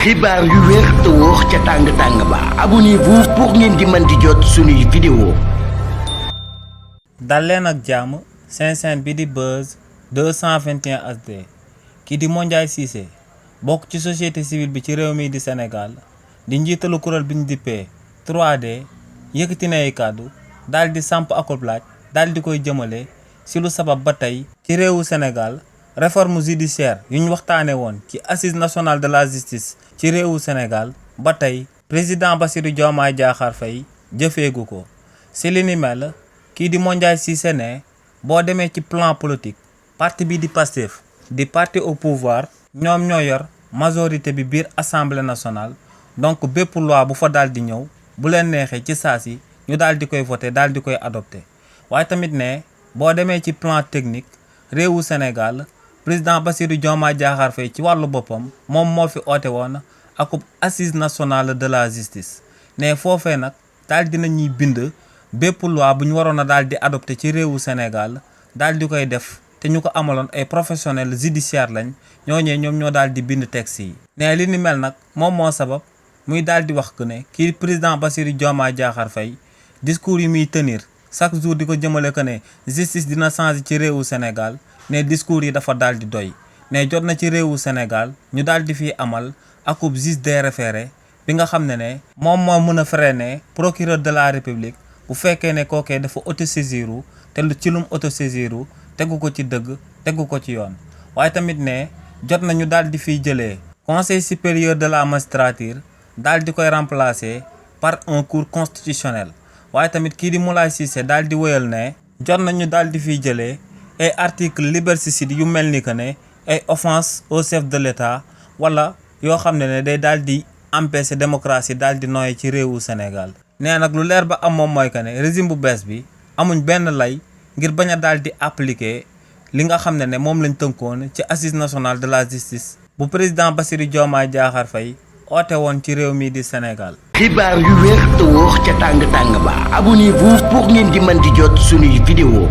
xibaar yu wér te wóor ca tàng ba abonnez-vous pour ngeen di mën di jot suñuy vidéo. dal leen ak jàmm seen chaîne bi di Buzz 221 HD kii di Mondiaye Cissé bokk ci société civile bi ci réew mi di Sénégal di njiitalu kuréel bi ñu dippee 3D yëkkati na ay kàddu daal di samp akub laaj daal di koy jëmale ci lu sabab ba tey ci réewu Sénégal réforme judiciaire yu ñu waxtaane woon ci assise nationale de la justice ci réewu Sénégal ba tey président Bassirou Diomaye Diakhar Faye jëfeegu ko ci li ni mel kii di Mondiaye Cissé ne boo demee ci plan politique parti bi di Pastef di parti au pouvoir ñoom ñoo yor majorité bi biir assemblée nationale donc bépp loi bu fa daal di ñëw bu leen neexee ci saa si ñu daal di koy voté daal di koy adopté waaye tamit ne boo demee ci plan technique réewu Sénégal président Bassirou Diomaye Diakhar Faye ci wàllu boppam moom moo fi oote woon akub assise nationale de la justice ne foofee nag daal dina ñuy bind bépp loi bu ñu waroon a daal di adopté ci réewu Sénégal daal di koy def te ñu ko amaloon ay professionnels judiciaire lañ ñooñee ñoom ñoo daal di bind texte yi. ne li ni mel nag moom moo sabab muy daal di wax que ne kii président Bassirou Diomaye Diakhar Faye discours yi muy tenir chaque jour di ko jëmale que ne justice dina changer ci réewu Sénégal ne discours yi dafa daal di doy ne jot na ci réewu Sénégal ñu daal di fi amal akub juge des référés bi nga xam ne moom moo mën a freiner procureur de la république bu fekkee ne kookee dafa autosaisiru te lu ci lum autosaisiru tegu ko ci dëgg tegu ko ci yoon waaye tamit ne jot na ñu daal di fiy jëlee conseil supérieur de la magistrature daal di koy remplacer par un cour constitutionnel waaye tamit kii di Mondiaye Cissé daal di wëyal ne jot nañu daal di fiy jëlee ay article liberticide yu mel ni que ne ay offense au chef de l'État wala yoo xam ne day daal di empêcher démocratie daal di noyyi ci réewu Sénégal. nee nag lu leer ba am moom mooy que ne régime bu bees bi amuñ benn lay ngir bañ a daal di appliquer li nga xam ne moom lañ tënkoon ci assise nationale de la justice bu président Bassirou Diomaye Diakhar Faye oote woon ci réew mi di Sénégal. xibaar yu wér te wóor ca tàng ba abonnez-vous pour ngeen di mën di jot suñuy vidéo.